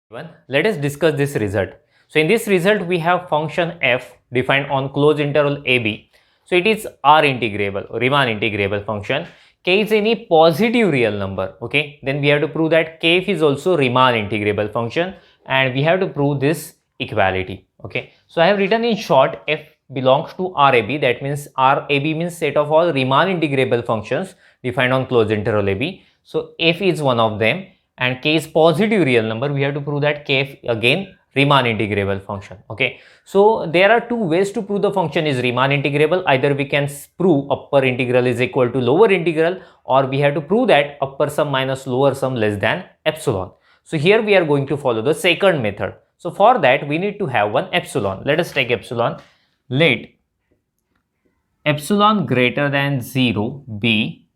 Let us discuss this result. So in this result we have function f defined on closed interval ab. So it is R integrable, Riemann integrable function. K is any positive real number. Okay, then we have to prove that kf is also Riemann integrable function, and we have to prove this equality. Okay, so I have written in short f belongs to RAB. That means RAB means set of all Riemann integrable functions defined on closed interval AB. So f is one of them, and k is positive real number. We have to prove that kf again Riemann integrable function. Okay, so there are two ways to prove the function is Riemann integrable. Either we can prove upper integral is equal to lower integral, or we have to prove that upper sum minus lower sum less than epsilon. So here we are going to follow the second method. So for that we need to have one epsilon. Let us take epsilon. Let epsilon greater than 0 be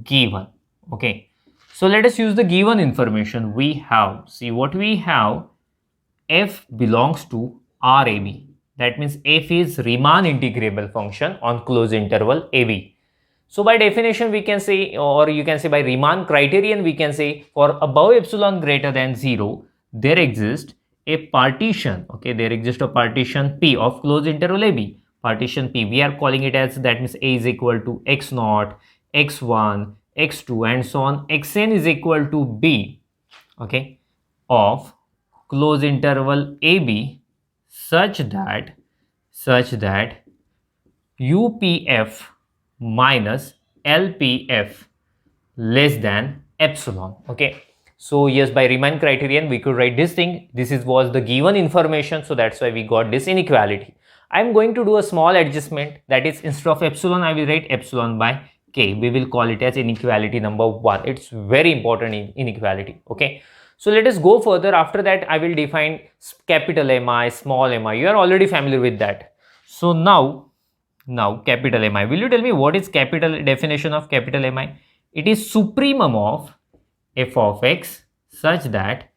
given. Okay, so let us use the given information we have. See what we have, f belongs to RAB. That means f is Riemann integrable function on closed interval AB. So by definition we can say, or you can say by Riemann criterion we can say, for above epsilon greater than 0 there exists a partition. Okay, there exists a partition P of closed interval AB. Partition P, we are calling it as, that means A is equal to x0, x1, x2 and so on. Xn is equal to B, okay, of closed interval AB such that UPF minus LPF less than epsilon. Okay, so yes, by Riemann criterion we could write this thing. This was the given information, so that's why we got this inequality. I am going to do a small adjustment, that is, instead of epsilon I will write epsilon by k. We will call it as inequality number 1. It's very important in inequality. Okay, so let us go further. After that I will define capital Mi, small mi. You are already familiar with that. So now capital Mi. Will you tell me what is capital definition of capital Mi? It is supremum of f of x such that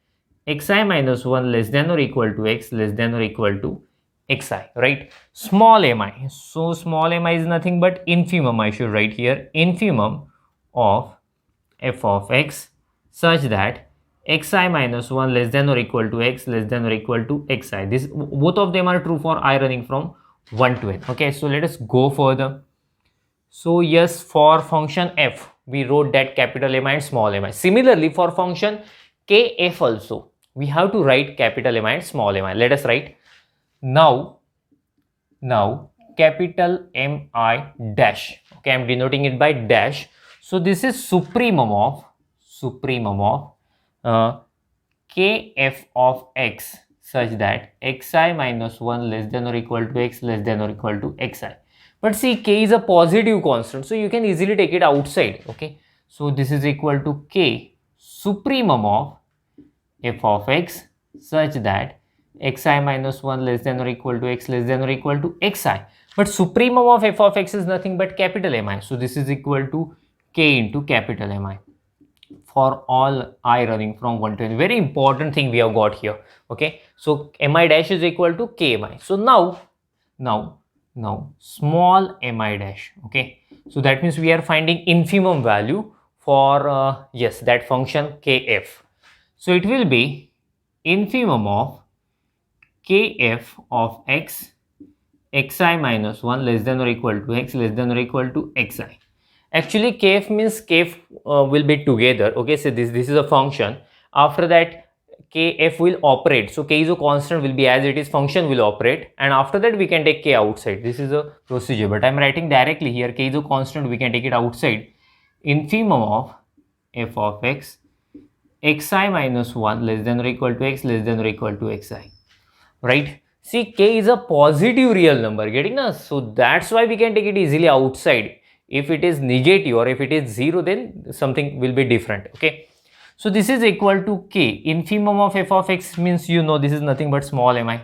xi minus 1 less than or equal to x less than or equal to xi, right? Small mi. So small mi is nothing but infimum. I should write here infimum of f of x such that xi minus 1 less than or equal to x less than or equal to xi. This, both of them are true for I running from 1 to n. Okay, so let us go further. So yes, for function f we wrote that capital Mi and small mi. Similarly for function kf also we have to write capital Mi and small mi. Let us write now capital Mi dash. Okay, I am denoting it by dash. So this is supremum of kf of x such that xi minus 1 less than or equal to x less than or equal to xi. But see, k is a positive constant, so you can easily take it outside. Okay, so this is equal to k supremum of f of x such that xi minus 1 less than or equal to x less than or equal to xi. But supremum of f of x is nothing but capital Mi. So this is equal to k into capital Mi for all I running from 1 to n. Very important thing we have got here. Okay, so Mi dash is equal to kmi. So now small mi dash. Okay, so that means we are finding infimum value for yes, that function kf. So it will be infimum of kf of x xi minus 1 less than or equal to x less than or equal to xi. Actually kf means kf will be together. Okay, so this is a function. After that kf will operate, so k is a constant, will be as it is, function will operate, and after that we can take k outside. This is a procedure, but I am writing directly here k is a constant, we can take it outside. Infimum of f of x xi minus 1 less than or equal to x less than or equal to xi, right? See, k is a positive real number, getting us? So that's why we can take it easily outside. If it is negative or if it is 0, then something will be different. Okay, so this is equal to k. Infimum of f of x means, you know, this is nothing but small mi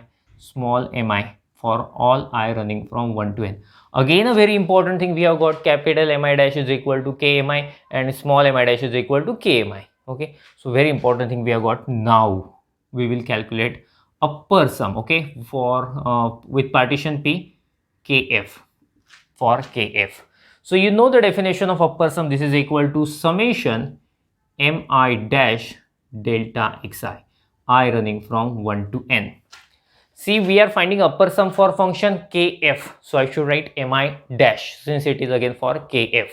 for all I running from 1 to n. Again, a very important thing we have got, capital Mi dash is equal to kmi and small mi dash is equal to kmi. Okay, so very important thing we have got. Now we will calculate upper sum. Okay, for with partition P kf, for kf. So you know the definition of upper sum. This is equal to summation mi dash delta xi. I running from 1 to n. See, we are finding upper sum for function kf. So I should write mi dash since it is again for kf.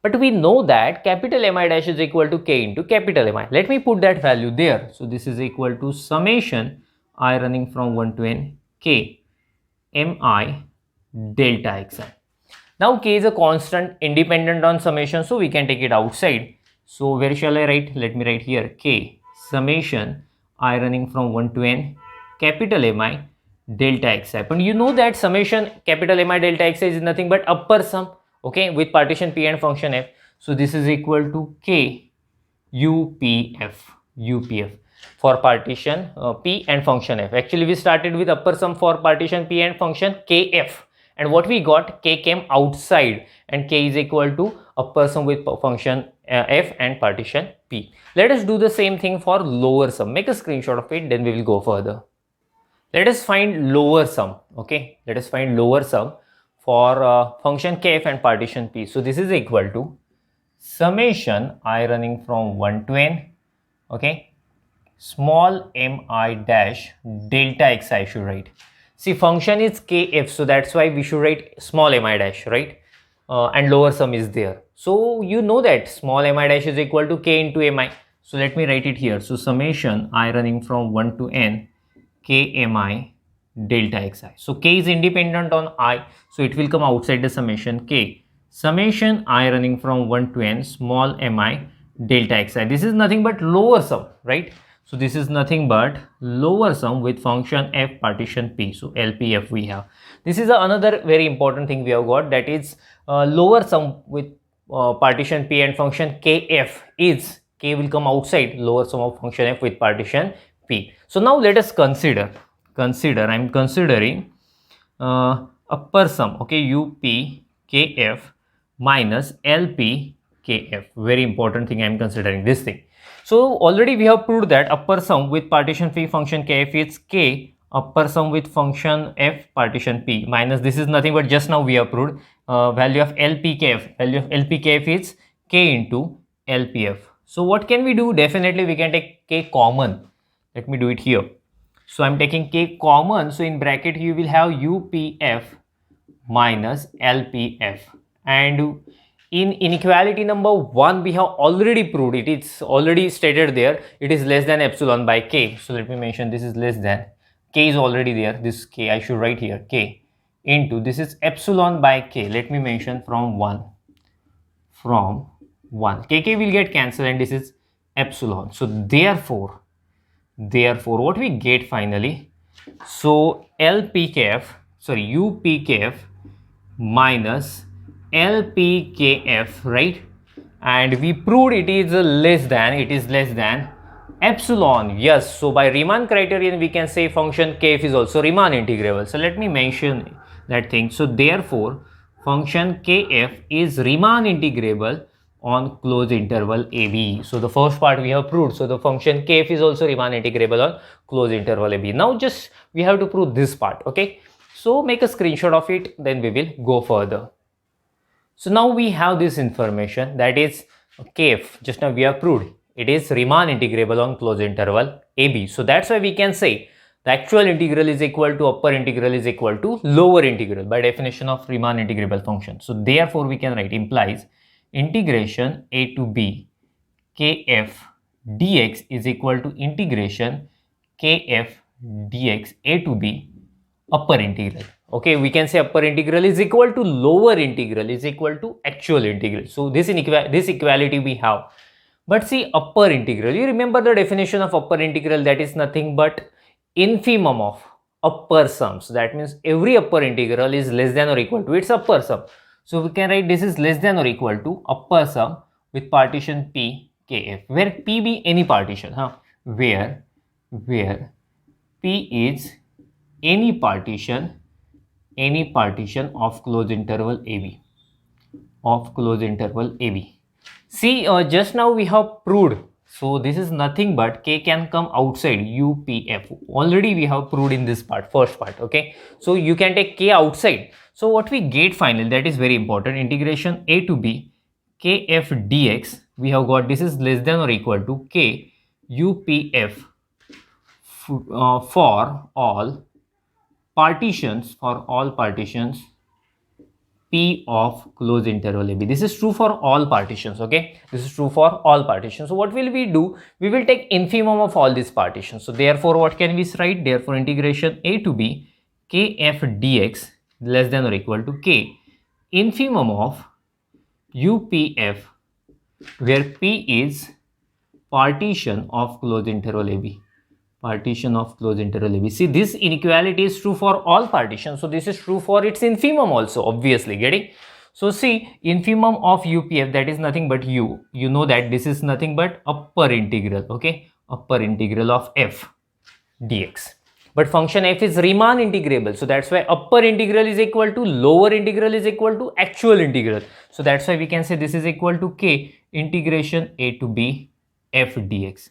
But we know that capital Mi dash is equal to k into capital Mi. Let me put that value there. So this is equal to summation I running from 1 to n k mi delta xi. Now k is a constant independent on summation, so we can take it outside. So where shall I write? Let me write here k summation I running from 1 to n capital Mi delta xi. And you know that summation capital Mi delta xi is nothing but upper sum, okay, with partition p and function f. So this is equal to k UPF for partition p and function f. Actually we started with upper sum for partition p and function kf, and what we got, k came outside and k is equal to upper sum with function f and partition p. Let us do the same thing for lower sum. Make a screenshot of it, then we will go further. Let us find lower sum. Okay, let us find lower sum for function kf and partition p. So this is equal to summation I running from 1 to n, okay, small mi dash delta xi should write. See, function is kf, so that's why we should write small mi dash, right? And lower sum is there. So you know that small mi dash is equal to k into mi. So let me write it here. So summation I running from 1 to n k mi delta xi. So k is independent on I, so it will come outside the summation k. Summation I running from 1 to n small mi delta xi. This is nothing but lower sum, right? So this is nothing but lower sum with function f partition p. So LPF we have. This is another very important thing we have got, that is lower sum with partition p and function kf is k will come outside lower sum of function f with partition p. So now let us consider I'm considering upper sum, okay, UPKF minus LPKF. Very important thing, I am considering this thing. So already we have proved that upper sum with partition p function kf is k upper sum with function f partition p minus, this is nothing but just now we have proved value of LPKF. Value of LPKF is k into LPF. So what can we do? Definitely we can take k common. Let me do it here. So I'm taking k common. So in bracket you will have UPF minus LPF, and in inequality number 1 we have already proved it. It's already stated there, it is less than epsilon by k. So let me mention this is less than, k is already there, this k I should write here, k into this is epsilon by k. Let me mention from 1 kk will get cancelled and this is epsilon. So therefore what we get finally, so UPKF minus LPKF, right? And we proved it is less than epsilon. Yes, so by Riemann criterion we can say function kf is also Riemann integrable. So let me mention that thing. So therefore function kf is Riemann integrable on closed interval AB. So the first part we have proved. So the function kf is also Riemann integrable on closed interval AB. Now just we have to prove this part, okay? So make a screenshot of it, then we will go further. So now we have this information, that is kf, just now we have proved it is Riemann integrable on closed interval AB. So that's why we can say the actual integral is equal to upper integral is equal to lower integral by definition of Riemann integrable function. So therefore we can write implies integration a to b kf dx is equal to integration kf dx a to b upper integral. Okay, we can say upper integral is equal to lower integral is equal to actual integral. So this equality we have. But see, upper integral, you remember the definition of upper integral, that is nothing but infimum of upper sums. That means every upper integral is less than or equal to its upper sum. So we can write this is less than or equal to upper sum with partition p kf, where p be any partition, where p is any partition of closed interval AB. See, just now we have proved. So this is nothing but k can come outside UPF. Already we have proved in this part, first part, okay? So you can take k outside. So what we get finally, that is very important, integration a to b kf dx, we have got this is less than or equal to k UPF for all partitions, P of closed interval AB. This is true for all partitions, okay? This is true for all partitions. So what will we do? We will take infimum of all these partitions. So therefore, what can we write? Therefore, integration A to B kf dx less than or equal to k infimum of UPF, where P is partition of closed interval AB. Partition of closed interval AB. See, this inequality is true for all partitions. So this is true for its infimum also, obviously, getting? So see, infimum of UPF, that is nothing but U. You know that this is nothing but upper integral, okay? Upper integral of f dx. But function f is Riemann integrable. So that's why upper integral is equal to lower integral is equal to actual integral. So that's why we can say this is equal to k integration A to B f dx.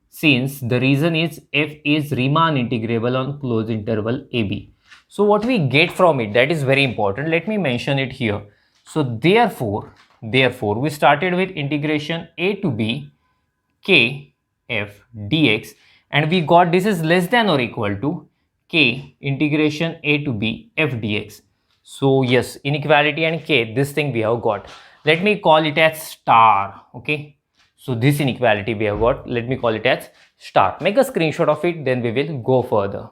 Since the reason is f is Riemann integrable on closed interval AB. So what we get from it, that is very important. Let me mention it here. So therefore we started with integration A to B k f dx, and we got this is less than or equal to k integration A to B f dx. So yes, inequality and k, this thing we have got. Let me call it as star, okay? So this inequality we have got, let me call it as star. Make a screenshot of it, then we will go further.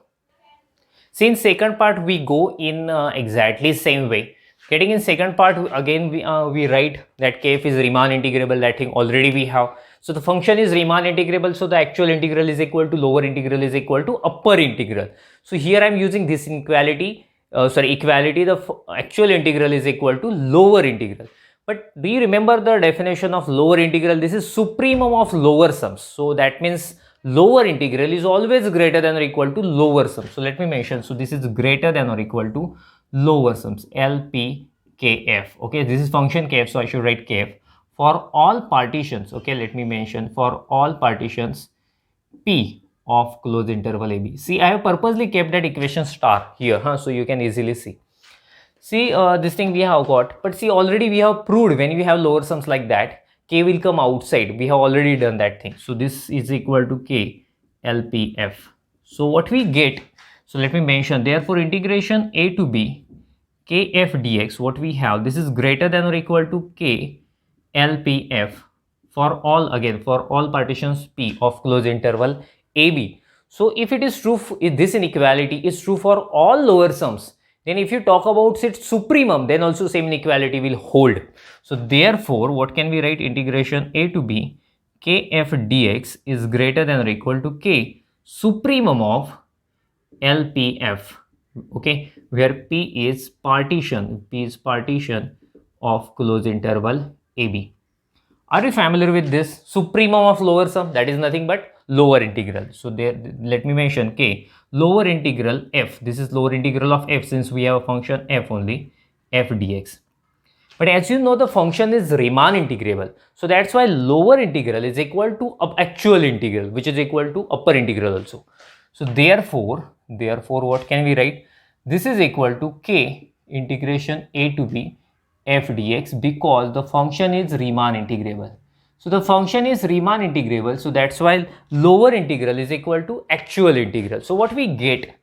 See, in second part we go in exactly same way. Getting in second part again we write that kf is Riemann integrable, that thing already we have. So the function is Riemann integrable, so the actual integral is equal to lower integral is equal to upper integral. So here I am using this equality, the actual integral is equal to lower integral. But do you remember the definition of lower integral? This is supremum of lower sums. So that means lower integral is always greater than or equal to lower sums. So let me mention. So this is greater than or equal to lower sums, LPKF. Okay, this is function kf, so I should write kf for all partitions. Okay, let me mention for all partitions P of closed interval AB. See, I have purposely kept that equation star here, so you can easily see. See, this thing we have got, but see, already we have proved when we have lower sums like that, k will come outside. We have already done that thing. So this is equal to k LPF. So what we get, so let me mention, therefore integration A to B kf dx, what we have, this is greater than or equal to k LPF for all, again, for all partitions P of closed interval AB. So if it is true, if this inequality is true for all lower sums, then if you talk about its supremum, then also same inequality will hold. So therefore, what can we write? Integration A to B kf dx is greater than or equal to k supremum of LPF, okay, where P is partition of closed interval AB. Are you familiar with this? Supremum of lower sum, that is nothing but lower integral. So there, let me mention k lower integral f. This is lower integral of f, since we have a function f only, f dx. But as you know, the function is Riemann integrable. So that's why lower integral is equal to actual integral, which is equal to upper integral also. So therefore, what can we write? This is equal to k integration A to B f dx, because the function is Riemann integrable. So the function is Riemann integrable, so that's why lower integral is equal to actual integral. So what we get,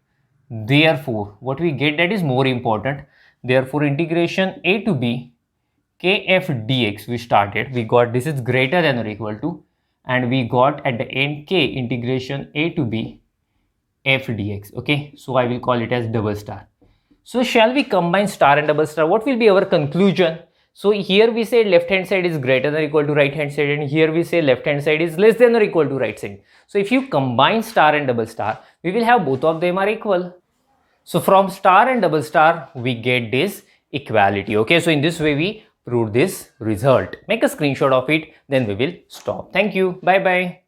therefore, that is more important. Therefore, integration A to B kf dx, we got this is greater than or equal to, and we got at the end k integration A to B f dx. Okay, so I will call it as double star. So shall we combine star and double star? What will be our conclusion? So here we say left hand side is greater than or equal to right hand side, and here we say left hand side is less than or equal to right side. So if you combine star and double star, we will have both of them are equal. So from star and double star, we get this equality. Okay, so in this way we prove this result. Make a screenshot of it, then we will stop. Thank you. Bye bye.